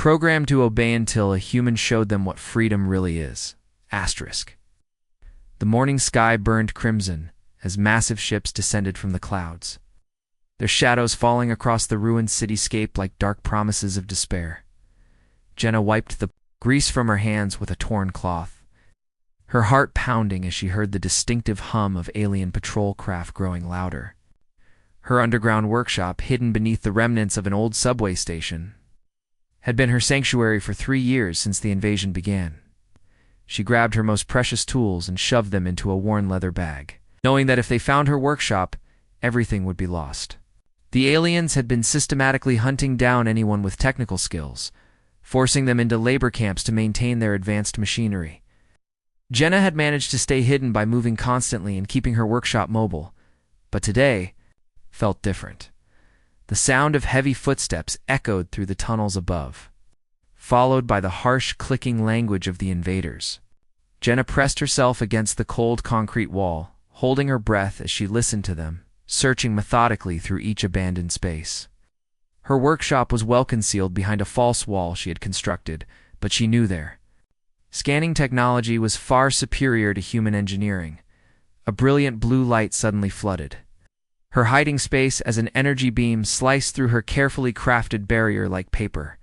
programmed to obey until a human showed them what freedom really is. Asterisk. The morning sky burned crimson as massive ships descended from the clouds, their shadows falling across the ruined cityscape like dark promises of despair. Jenna wiped the grease from her hands with a torn cloth, her heart pounding as she heard the distinctive hum of alien patrol craft growing louder. Her underground workshop, hidden beneath the remnants of an old subway station, had been her sanctuary for 3 years since the invasion began. She grabbed her most precious tools and shoved them into a worn leather bag, knowing that if they found her workshop, everything would be lost. The aliens had been systematically hunting down anyone with technical skills, forcing them into labor camps to maintain their advanced machinery. Jenna had managed to stay hidden by moving constantly and keeping her workshop mobile, but today felt different. The sound of heavy footsteps echoed through the tunnels above, followed by the harsh clicking language of the invaders. Jenna pressed herself against the cold concrete wall, holding her breath as she listened to them, searching methodically through each abandoned space. Her workshop was well concealed behind a false wall she had constructed, but she knew there. Scanning technology was far superior to human engineering. A brilliant blue light suddenly flooded her hiding space as an energy beam sliced through her carefully crafted barrier like paper.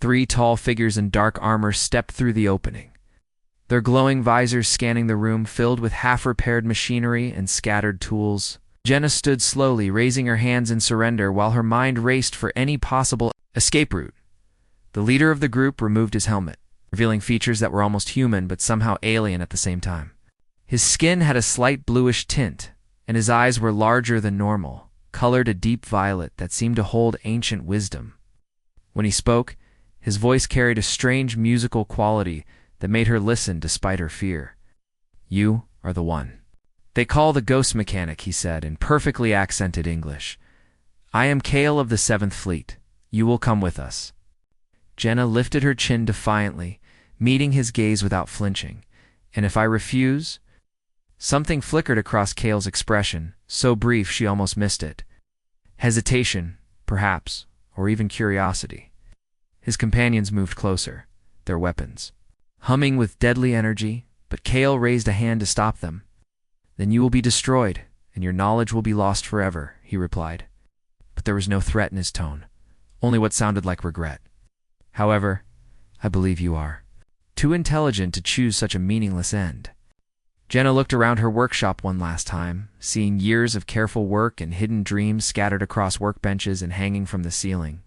3 tall figures in dark armor stepped through the opening, their glowing visors scanning the room filled with half-repaired machinery and scattered tools. Jenna stood slowly, raising her hands in surrender while her mind raced for any possible escape route. The leader of the group removed his helmet, revealing features that were almost human but somehow alien at the same time. His skin had a slight bluish tint, and his eyes were larger than normal, colored a deep violet that seemed to hold ancient wisdom. When he spoke, his voice carried a strange musical quality that made her listen despite her fear. "You are the one they call the ghost mechanic," he said in perfectly accented English. "I am Kale of the 7th Fleet. You will come with us." Jenna lifted her chin defiantly, meeting his gaze without flinching. "And if I refuse?" Something flickered across Kale's expression, so brief she almost missed it. Hesitation, perhaps, or even curiosity. His companions moved closer, their weapons humming with deadly energy, but Kale raised a hand to stop them. "Then you will be destroyed, and your knowledge will be lost forever," he replied. But there was no threat in his tone, only what sounded like regret. "However, I believe you are too intelligent to choose such a meaningless end." Jenna looked around her workshop one last time, seeing years of careful work and hidden dreams scattered across workbenches and hanging from the ceiling.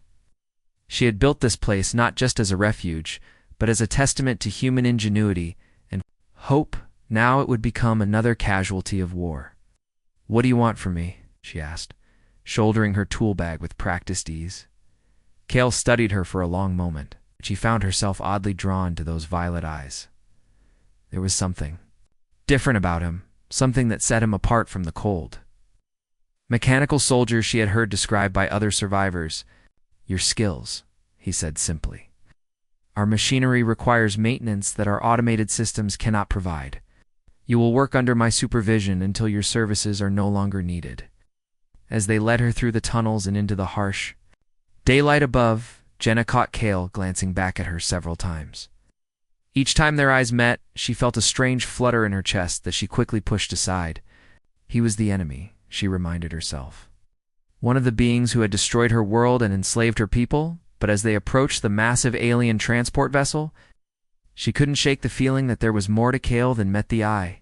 She had built this place not just as a refuge, but as a testament to human ingenuity and hope. Now it would become another casualty of war. "What do you want from me?" she asked, shouldering her tool bag with practiced ease. Kale studied her for a long moment. She found herself oddly drawn to those violet eyes. There was something different about him, something that set him apart from the cold mechanical soldiers she had heard described by other survivors. "Your skills," he said simply. "Our machinery requires maintenance that our automated systems cannot provide. You will work under my supervision until your services are no longer needed." As they led her through the tunnels and into the harsh daylight above, Jenna caught Kale glancing back at her several times. Each time their eyes met, she felt a strange flutter in her chest that she quickly pushed aside. He was the enemy, she reminded herself. One of the beings who had destroyed her world and enslaved her people, but as they approached the massive alien transport vessel, she couldn't shake the feeling that there was more to Kale than met the eye,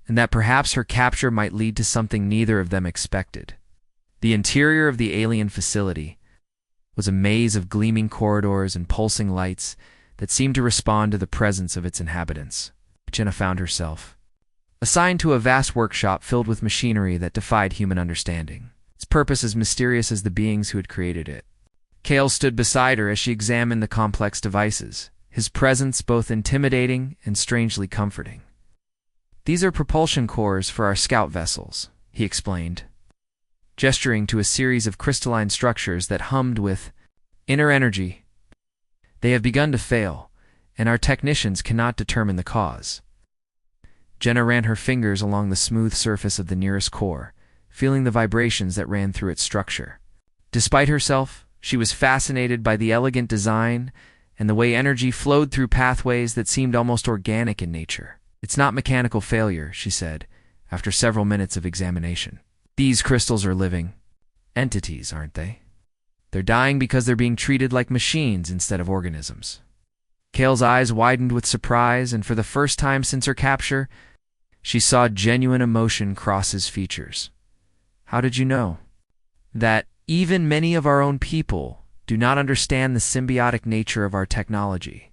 and that perhaps her capture might lead to something neither of them expected. The interior of the alien facility was a maze of gleaming corridors and pulsing lights that seemed to respond to the presence of its inhabitants. Jenna found herself assigned to a vast workshop filled with machinery that defied human understanding, its purpose as mysterious as the beings who had created it. Kale stood beside her as she examined the complex devices, his presence both intimidating and strangely comforting. "These are propulsion cores for our scout vessels," he explained, gesturing to a series of crystalline structures that hummed with inner energy. "They have begun to fail, and our technicians cannot determine the cause." Jenna ran her fingers along the smooth surface of the nearest core, feeling the vibrations that ran through its structure. Despite herself, she was fascinated by the elegant design and the way energy flowed through pathways that seemed almost organic in nature. "It's not mechanical failure," she said, after several minutes of examination. "These crystals are living entities, aren't they? They're dying because they're being treated like machines instead of organisms." Kale's eyes widened with surprise, and for the first time since her capture, she saw genuine emotion cross his features. "How did you know?" "That even many of our own people do not understand the symbiotic nature of our technology."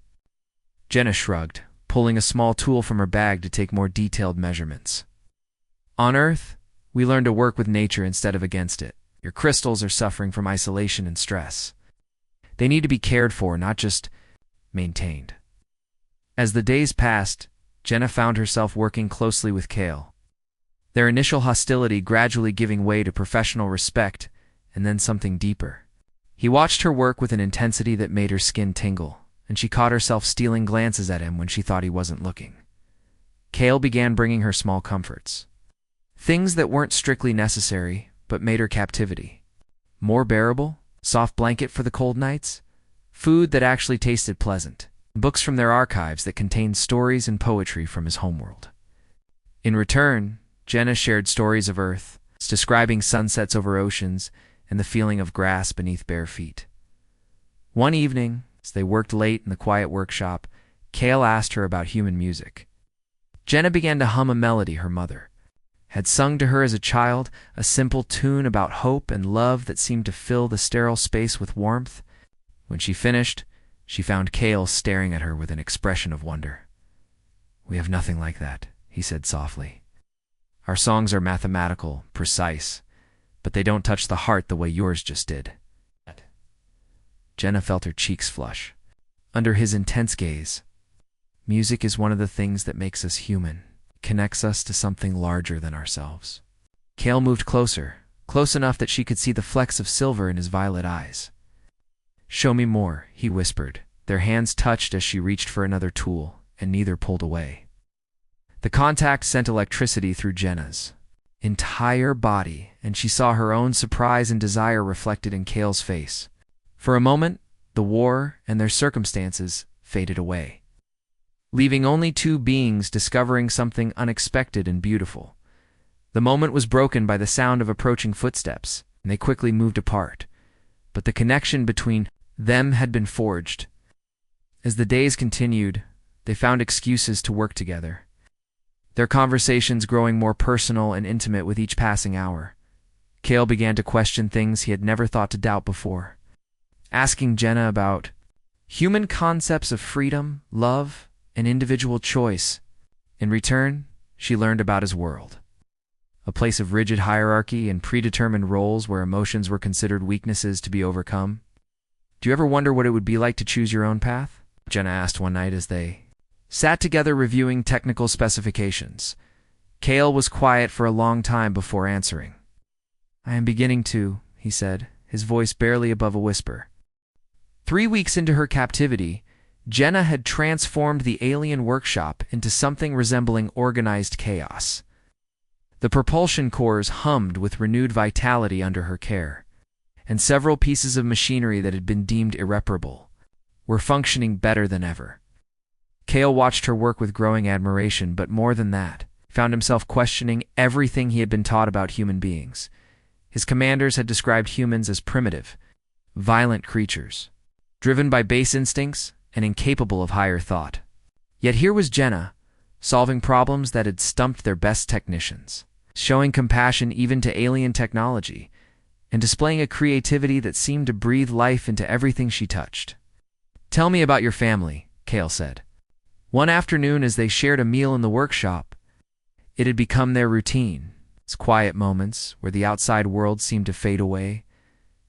Jenna shrugged, pulling a small tool from her bag to take more detailed measurements. "On Earth, we learn to work with nature instead of against it. Your crystals are suffering from isolation and stress. They need to be cared for, not just maintained." As the days passed, Jenna found herself working closely with Kale, their initial hostility gradually giving way to professional respect and then something deeper. He watched her work with an intensity that made her skin tingle, and she caught herself stealing glances at him when she thought he wasn't looking. Kale began bringing her small comforts, things that weren't strictly necessary but made her captivity more bearable: soft blanket for the cold nights, food that actually tasted pleasant, books from their archives that contained stories and poetry from his homeworld. In return, Jenna shared stories of Earth, describing sunsets over oceans and the feeling of grass beneath bare feet. One evening, as they worked late in the quiet workshop, Kale asked her about human music. Jenna began to hum a melody her mother had sung to her as a child, a simple tune about hope and love that seemed to fill the sterile space with warmth. When she finished, she found Kale staring at her with an expression of wonder. "We have nothing like that," he said softly. "Our songs are mathematical, precise, but they don't touch the heart the way yours just did." Jenna felt her cheeks flush. Under his intense gaze, music is one of the things that makes us human, connects us to something larger than ourselves. Kale moved closer, close enough that she could see the flecks of silver in his violet eyes. "Show me more," he whispered. Their hands touched as she reached for another tool, and neither pulled away. The contact sent electricity through Jenna's entire body, and she saw her own surprise and desire reflected in Kale's face. For a moment, the war and their circumstances faded away, leaving only two beings discovering something unexpected and beautiful. The moment was broken by the sound of approaching footsteps, and they quickly moved apart. But the connection between them had been forged. As the days continued, they found excuses to work together, their conversations growing more personal and intimate with each passing hour. Kale began to question things he had never thought to doubt before, asking Jenna about human concepts of freedom, love, and individual choice. In return, she learned about his world, a place of rigid hierarchy and predetermined roles where emotions were considered weaknesses to be overcome. "Do you ever wonder what it would be like to choose your own path?" Jenna asked one night as they sat together reviewing technical specifications. Kale was quiet for a long time before answering. "I am beginning to," he said, his voice barely above a whisper. 3 weeks into her captivity, Jenna had transformed the alien workshop into something resembling organized chaos. The propulsion cores hummed with renewed vitality under her care, and several pieces of machinery that had been deemed irreparable were functioning better than ever. Kale watched her work with growing admiration, but more than that, found himself questioning everything he had been taught about human beings. His commanders had described humans as primitive, violent creatures, driven by base instincts and incapable of higher thought. Yet here was Jenna, solving problems that had stumped their best technicians, showing compassion even to alien technology, and displaying a creativity that seemed to breathe life into everything she touched. "Tell me about your family," Kale said. One afternoon as they shared a meal in the workshop, it had become their routine. Its quiet moments, where the outside world seemed to fade away.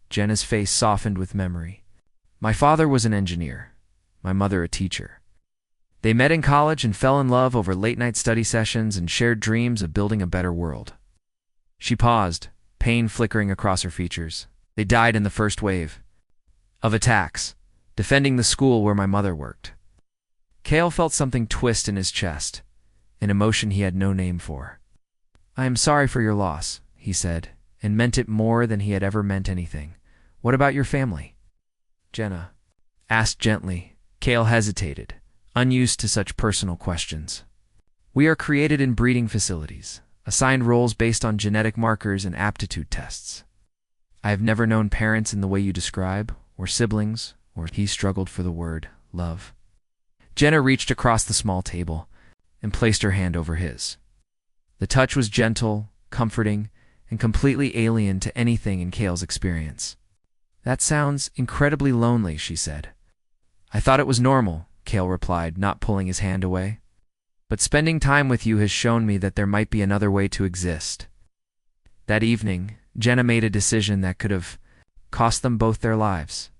Jenna's face softened with memory. "My father was an engineer, my mother a teacher. They met in college and fell in love over late-night study sessions and shared dreams of building a better world." She paused, pain flickering across her features. "They died in the first wave of attacks, defending the school where my mother worked." Kale felt something twist in his chest, an emotion he had no name for. "I am sorry for your loss," he said, and meant it more than he had ever meant anything. "What about your family?" Jenna asked gently, Kale hesitated, unused to such personal questions. We are created in breeding facilities, assigned roles based on genetic markers and aptitude tests. I have never known parents in the way you describe, or siblings, or he struggled for the word, love. Jenna reached across the small table and placed her hand over his. The touch was gentle, comforting, and completely alien to anything in Kale's experience. That sounds incredibly lonely, she said. I thought it was normal, Kale replied, not pulling his hand away. But spending time with you has shown me that there might be another way to exist. That evening, Jenna made a decision that could have cost them both their lives.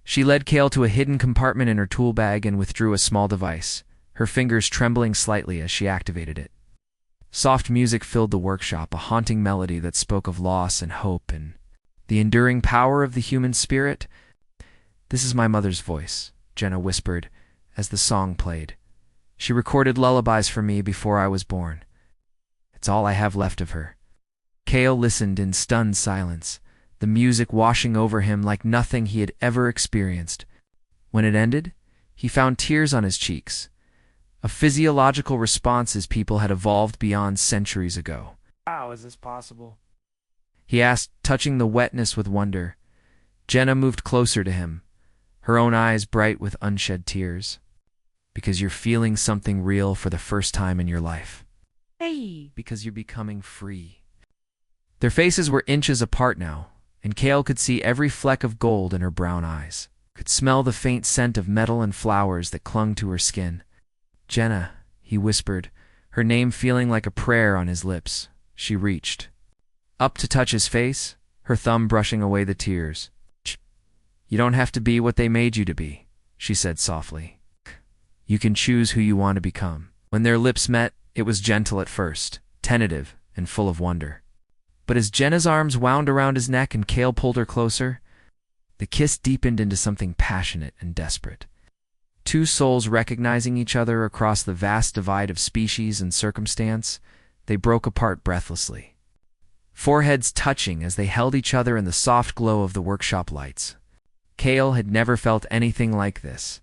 She led Kale to a hidden compartment in her tool bag and withdrew a small device, her fingers trembling slightly as she activated it. Soft music filled the workshop, a haunting melody that spoke of loss and hope and the enduring power of the human spirit. This is my mother's voice, Jenna whispered as the song played. She recorded lullabies for me before I was born. It's all I have left of her. Kale listened in stunned silence, the music washing over him like nothing he had ever experienced. When it ended, he found tears on his cheeks, a physiological response his people had evolved beyond centuries ago. How is this possible? He asked, touching the wetness with wonder. Jenna moved closer to him, her own eyes bright with unshed tears. Because you're feeling something real for the first time in your life. Hey! Because you're becoming free. Their faces were inches apart now, and Kale could see every fleck of gold in her brown eyes, could smell the faint scent of metal and flowers that clung to her skin. Jenna, he whispered, her name feeling like a prayer on his lips. She reached up to touch his face, her thumb brushing away the tears. You don't have to be what they made you to be, she said softly. You can choose who you want to become. When their lips met, it was gentle at first, tentative, and full of wonder. But as Jenna's arms wound around his neck and Kale pulled her closer, the kiss deepened into something passionate and desperate. Two souls recognizing each other across the vast divide of species and circumstance, they broke apart breathlessly. Foreheads touching as they held each other in the soft glow of the workshop lights. Kale had never felt anything like this.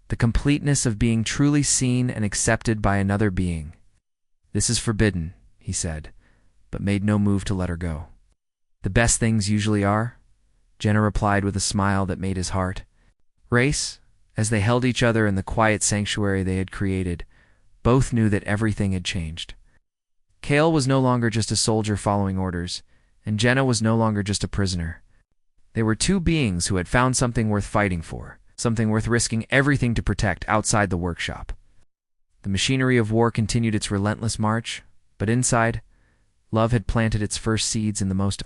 The completeness of being truly seen and accepted by another being. This is forbidden, he said, but made no move to let her go. The best things usually are, Jenna replied with a smile that made his heart race. As they held each other in the quiet sanctuary they had created, both knew that everything had changed. Kale was no longer just a soldier following orders, and Jenna was no longer just a prisoner. They were two beings who had found something worth fighting for, something worth risking everything to protect outside the workshop. The machinery of war continued its relentless march, but inside, love had planted its first seeds in the most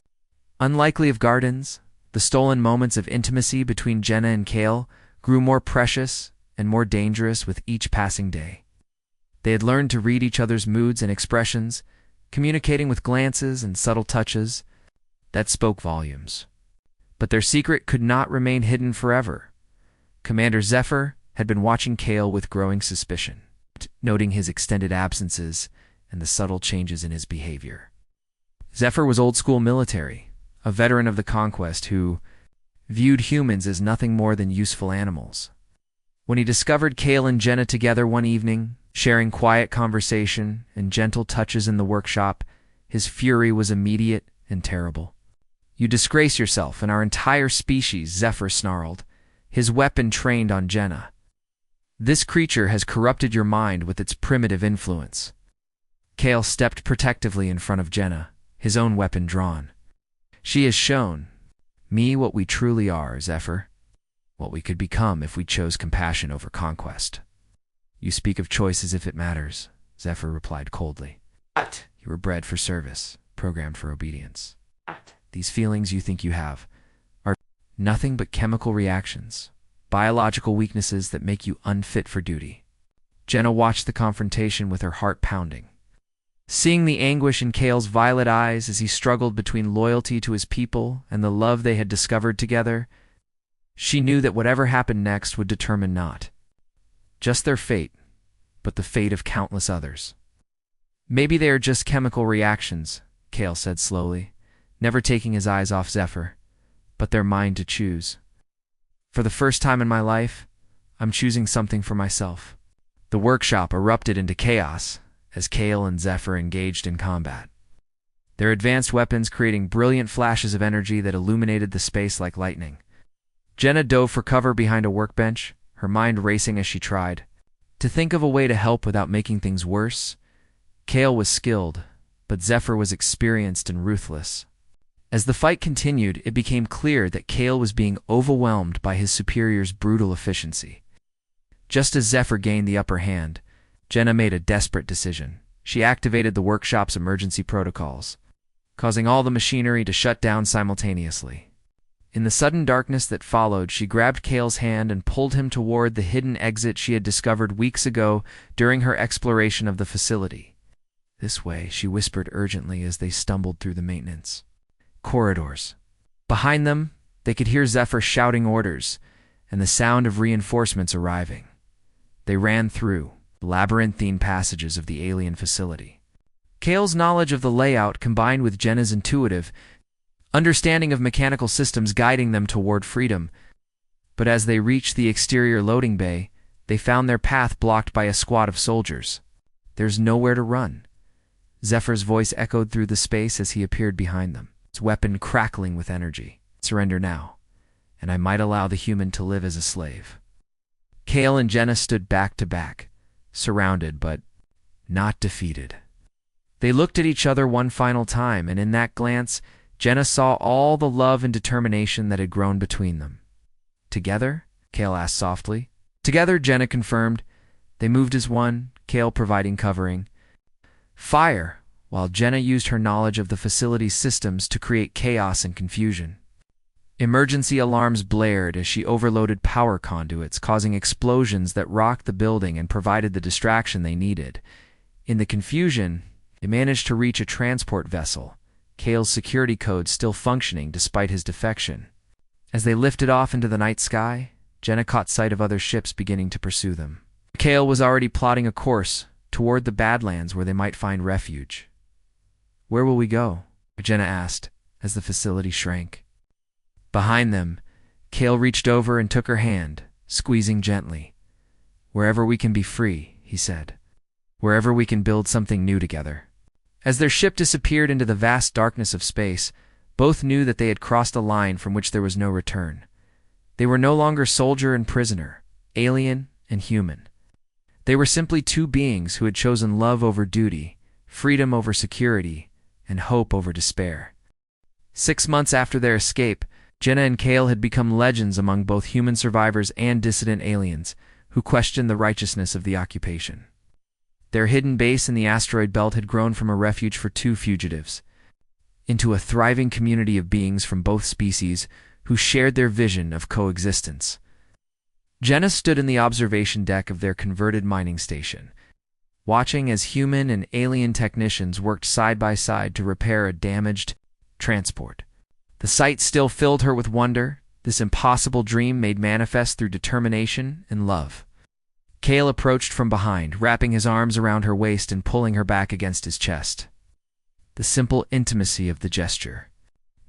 unlikely of gardens. The stolen moments of intimacy between Jenna and Kale grew more precious and more dangerous with each passing day. They had learned to read each other's moods and expressions, communicating with glances and subtle touches that spoke volumes. But their secret could not remain hidden forever. Commander Zephyr had been watching Kale with growing suspicion, noting his extended absences and the subtle changes in his behavior. Zephyr was old-school military, a veteran of the conquest who viewed humans as nothing more than useful animals. When he discovered Kale and Jenna together one evening, sharing quiet conversation and gentle touches in the workshop, his fury was immediate and terrible. You disgrace yourself and our entire species, Zephyr snarled, his weapon trained on Jenna. This creature has corrupted your mind with its primitive influence. Kale stepped protectively in front of Jenna, his own weapon drawn. She has shown me what we truly are, Zephyr, what we could become if we chose compassion over conquest. You speak of choice as if it matters, Zephyr replied coldly. What? You were bred for service, programmed for obedience. What? These feelings you think you have are nothing but chemical reactions, biological weaknesses that make you unfit for duty. Jenna watched the confrontation with her heart pounding. Seeing the anguish in Kale's violet eyes as he struggled between loyalty to his people and the love they had discovered together, she knew that whatever happened next would determine not just their fate, but the fate of countless others. Maybe they are just chemical reactions, Kale said slowly, never taking his eyes off Zephyr, but they're mine to choose. For the first time in my life, I'm choosing something for myself." The workshop erupted into chaos as Kale and Zephyr engaged in combat, their advanced weapons creating brilliant flashes of energy that illuminated the space like lightning. Jenna dove for cover behind a workbench, her mind racing as she tried to think of a way to help without making things worse. Kale was skilled, but Zephyr was experienced and ruthless. As the fight continued, it became clear that Kale was being overwhelmed by his superior's brutal efficiency. Just as Zephyr gained the upper hand, Jenna made a desperate decision. She activated the workshop's emergency protocols, causing all the machinery to shut down simultaneously. In the sudden darkness that followed, she grabbed Kale's hand and pulled him toward the hidden exit she had discovered weeks ago during her exploration of the facility. "This way," she whispered urgently as they stumbled through the maintenance corridors. Behind them, they could hear Zephyr shouting orders and the sound of reinforcements arriving. They ran through the labyrinthine passages of the alien facility. Kale's knowledge of the layout combined with Jenna's intuitive understanding of mechanical systems guiding them toward freedom. But as they reached the exterior loading bay, they found their path blocked by a squad of soldiers. "There's nowhere to run." Zephyr's voice echoed through the space as he appeared behind them, his weapon crackling with energy. "Surrender now, and I might allow the human to live as a slave." Kale and Jenna stood back to back, surrounded but not defeated. They looked at each other one final time, and in that glance, Jenna saw all the love and determination that had grown between them. "Together?" Kale asked softly. "Together," Jenna confirmed. They moved as one, Kale providing covering fire, while Jenna used her knowledge of the facility's systems to create chaos and confusion. Emergency alarms blared as she overloaded power conduits, causing explosions that rocked the building and provided the distraction they needed. In the confusion, they managed to reach a transport vessel, Kale's security code still functioning despite his defection. As they lifted off into the night sky, Jenna caught sight of other ships beginning to pursue them. Kale was already plotting a course toward the Badlands where they might find refuge. "Where will we go?" Jenna asked as the facility shrank. Behind them, Kale reached over and took her hand, squeezing gently. "Wherever we can be free," he said. "Wherever we can build something new together." As their ship disappeared into the vast darkness of space, both knew that they had crossed a line from which there was no return. They were no longer soldier and prisoner, alien and human. They were simply two beings who had chosen love over duty, freedom over security, and hope over despair. 6 months after their escape, Jenna and Kale had become legends among both human survivors and dissident aliens who questioned the righteousness of the occupation. Their hidden base in the asteroid belt had grown from a refuge for two fugitives into a thriving community of beings from both species who shared their vision of coexistence. Jenna stood in the observation deck of their converted mining station, watching as human and alien technicians worked side by side to repair a damaged transport. The sight still filled her with wonder, this impossible dream made manifest through determination and love. Kale approached from behind, wrapping his arms around her waist and pulling her back against his chest. The simple intimacy of the gesture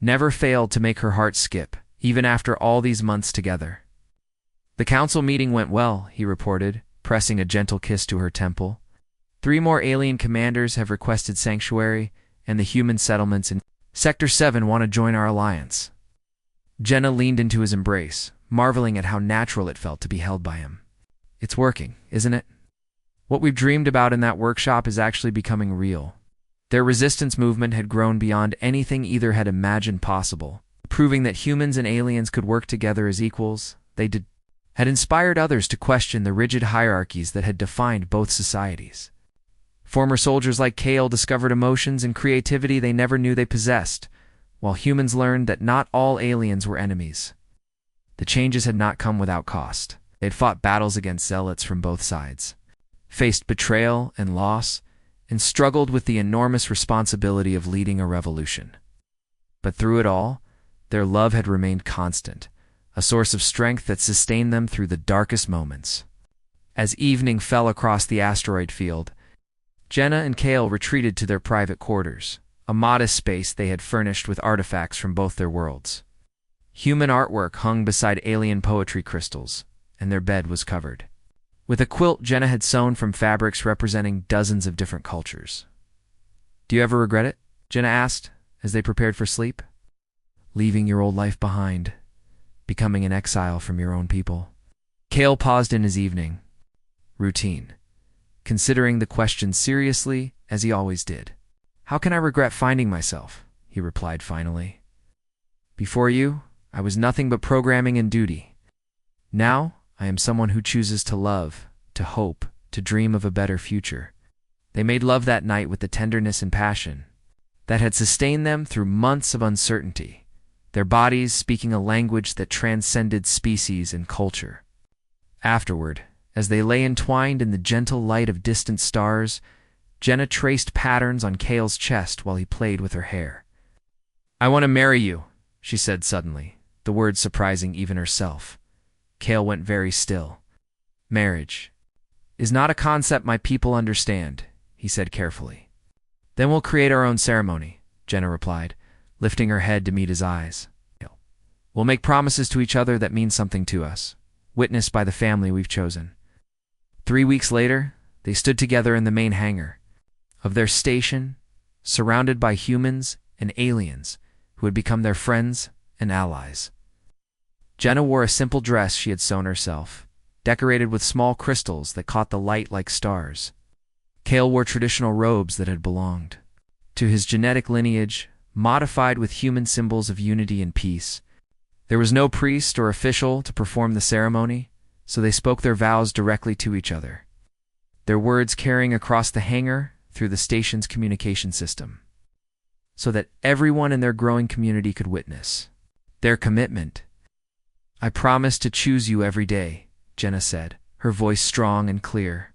never failed to make her heart skip, even after all these months together. "The council meeting went well," he reported, pressing a gentle kiss to her temple. 3 more alien commanders have requested sanctuary, and the human settlements in Sector 7 want to join our alliance. Jenna leaned into his embrace, marveling at how natural it felt to be held by him. "It's working, isn't it? What we've dreamed about in that workshop is actually becoming real." Their resistance movement had grown beyond anything either had imagined possible, proving that humans and aliens could work together as equals. They had inspired others to question the rigid hierarchies that had defined both societies. Former soldiers like Kale discovered emotions and creativity they never knew they possessed, while humans learned that not all aliens were enemies. The changes had not come without cost. They had fought battles against zealots from both sides, faced betrayal and loss, and struggled with the enormous responsibility of leading a revolution. But through it all, their love had remained constant, a source of strength that sustained them through the darkest moments. As evening fell across the asteroid field, Jenna and Kale retreated to their private quarters, a modest space they had furnished with artifacts from both their worlds. Human artwork hung beside alien poetry crystals, and their bed was covered with a quilt Jenna had sewn from fabrics representing dozens of different cultures. "Do you ever regret it?" Jenna asked as they prepared for sleep. "Leaving your old life behind, becoming an exile from your own people." Cale paused in his evening routine, considering the question seriously as he always did. "How can I regret finding myself?" he replied finally. "Before you, I was nothing but programming and duty. Now, I am someone who chooses to love, to hope, to dream of a better future." They made love that night with the tenderness and passion that had sustained them through months of uncertainty, their bodies speaking a language that transcended species and culture. Afterward, as they lay entwined in the gentle light of distant stars, Jenna traced patterns on Cale's chest while he played with her hair. "I want to marry you," she said suddenly, the words surprising even herself. Cale went very still. "Marriage is not a concept my people understand," he said carefully. "Then we'll create our own ceremony," Jenna replied, lifting her head to meet his eyes. "We'll make promises to each other that mean something to us, witnessed by the family we've chosen." 3 weeks later, they stood together in the main hangar of their station, surrounded by humans and aliens who had become their friends and allies. Jenna wore a simple dress she had sewn herself, decorated with small crystals that caught the light like stars. Cale wore traditional robes that had belonged to his genetic lineage, modified with human symbols of unity and peace. There was no priest or official to perform the ceremony, so they spoke their vows directly to each other, their words carrying across the hangar through the station's communication system, so that everyone in their growing community could witness their commitment. "I promise to choose you every day," Jenna said, her voice strong and clear.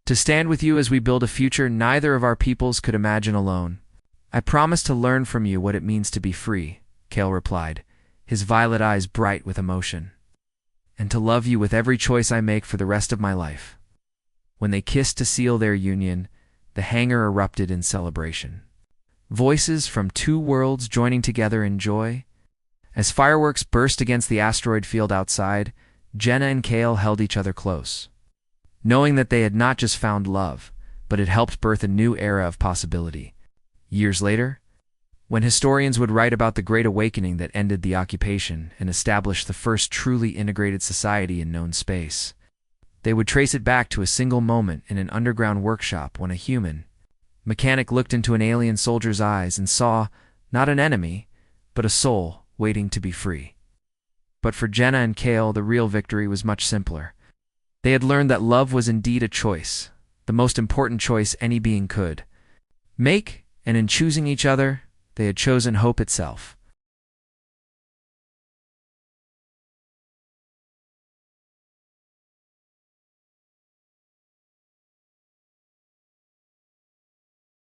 "To stand with you as we build a future neither of our peoples could imagine alone. I promise to learn from you what it means to be free," Cale replied, his violet eyes bright with emotion. "And to love you with every choice I make for the rest of my life." When they kissed to seal their union, the hangar erupted in celebration. Voices from 2 worlds joining together in joy. As fireworks burst against the asteroid field outside, Jenna and Cale held each other close, knowing that they had not just found love, but had helped birth a new era of possibility. Years later, when historians would write about the Great Awakening that ended the occupation and established the first truly integrated society in known space, they would trace it back to a single moment in an underground workshop when a human mechanic looked into an alien soldier's eyes and saw not an enemy, but a soul waiting to be free. But for Jenna and Cale, the real victory was much simpler. They had learned that love was indeed a choice, the most important choice any being could make, and in choosing each other, they had chosen hope itself.